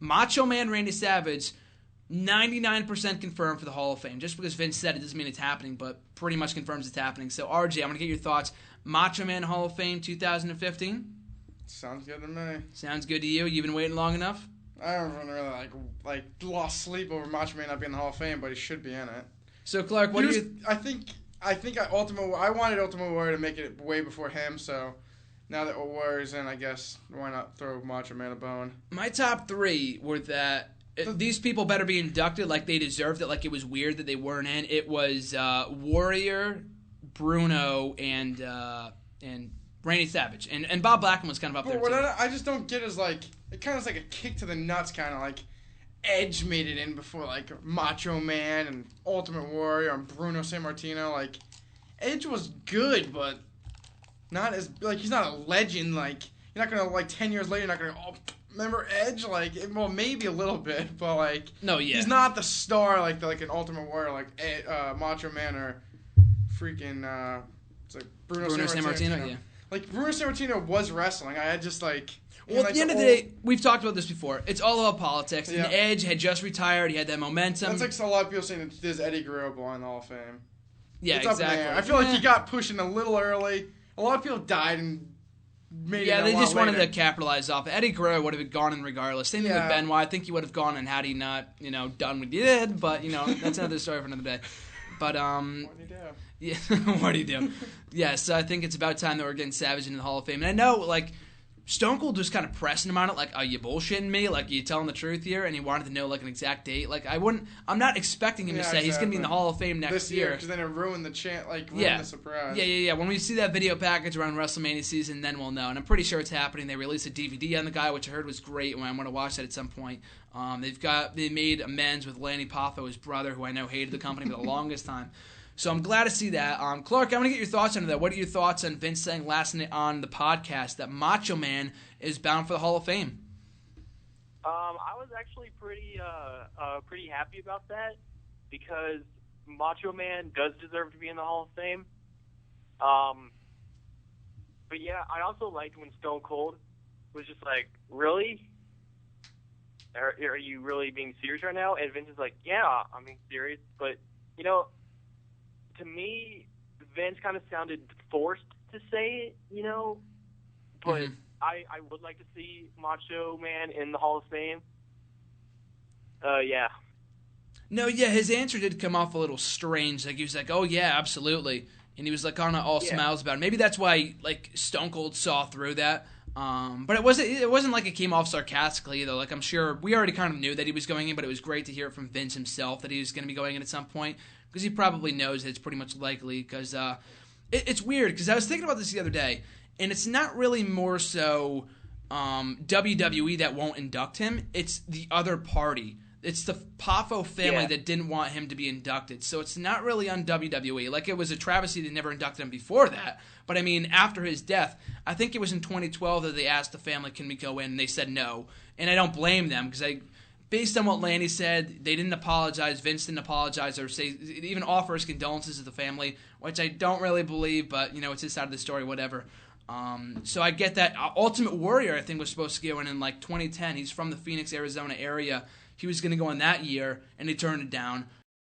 Macho Man Randy Savage, 99% confirmed for the Hall of Fame. Just because Vince said it doesn't mean it's happening, but pretty much confirms it's happening. So, RJ, I'm going to get your thoughts. Macho Man Hall of Fame 2015? Sounds good to me. Sounds good to you? You've been waiting long enough? I haven't really like lost sleep over Macho Man not being in the Hall of Fame, but he should be in it. So, Clark, what do you... I wanted Ultimate Warrior to make it way before him, so now that Warrior's in, I guess, why not throw Macho Man a bone? My top three were that these people better be inducted like they deserved it, like it was weird that they weren't in. It was Warrior, Bruno, and Randy Savage. And Bob Blackman was kind of up there, what too. I just don't get is, like, it kind of is like a kick to the nuts, kind of like Edge made it in before, like, Macho Man and Ultimate Warrior and Bruno Sammartino. Like, Edge was good, but not as, like, he's not a legend. Like, you're not going to, like, 10 years later, you're not going to, remember Edge? Like, well, maybe a little bit, but, like, no, yeah. He's not the star, like an Ultimate Warrior, like Macho Man or freaking, it's like Bruno Sammartino. Yeah. Like, Bruno Sammartino was wrestling. I had just, like... Well, at the end of the day, we've talked about this before. It's all about politics. Yeah. And Edge had just retired. He had that momentum. That's like a lot of people saying that does Eddie Guerrero belong in the Hall of Fame. Yeah, it's exactly. I feel like he got pushing a little early. A lot of people died and made it a lot they just wanted later. to capitalize off it. Eddie Guerrero would have gone in regardless. Same thing with Benoit. I think he would have gone in had he not, done what he did. But, that's another story for another day. But, what do you do? Yeah, what do you do? Yeah, so I think it's about time that we're getting Savage into the Hall of Fame. And I know, like, Stone Cold was kind of pressing him on it, like, are you bullshitting me? Like, are you telling the truth here? And he wanted to know, like, an exact date. Like, I'm not expecting him to say he's going to be in the Hall of Fame next year. Because then it ruined the the surprise. Yeah. When we see that video package around WrestleMania season, then we'll know. And I'm pretty sure it's happening. They released a DVD on the guy, which I heard was great, and I want to watch that at some point. They made amends with Lanny Poffo, his brother, who I know hated the company for the longest time. So I'm glad to see that. Clark, I want to get your thoughts on that. What are your thoughts on Vince saying last night on the podcast that Macho Man is bound for the Hall of Fame? I was actually pretty happy about that because Macho Man does deserve to be in the Hall of Fame. But yeah, I also liked when Stone Cold was just like, really? Are you really being serious right now? And Vince is like, yeah, I'm being serious. But, to me, Vince kind of sounded forced to say it, but Mm-hmm. I would like to see Macho Man in the Hall of Fame. Yeah. No, yeah, his answer did come off a little strange. Like, he was like, oh, yeah, absolutely. And he was, like, on all smiles about it. Maybe that's why, like, Stone Cold saw through that. But it wasn't like it came off sarcastically, either. Like, I'm sure we already kind of knew that he was going in, but it was great to hear it from Vince himself that he was going to be going in at some point. Because he probably knows that it's pretty much likely. Because it's weird. Because I was thinking about this the other day, and it's not really more so WWE that won't induct him. It's the other party. It's the Poffo family that didn't want him to be inducted. So it's not really on WWE. Like, it was a travesty they never inducted him before that. But, I mean, after his death, I think it was in 2012 that they asked the family, can we go in? And they said no. And I don't blame them because based on what Lanny said, they didn't apologize. Vince didn't apologize or even offer his condolences to the family, which I don't really believe, but, it's his side of the story, whatever. So I get that. Ultimate Warrior, I think, was supposed to go in like 2010. He's from the Phoenix, Arizona area. He was going to go in that year, and he turned it down.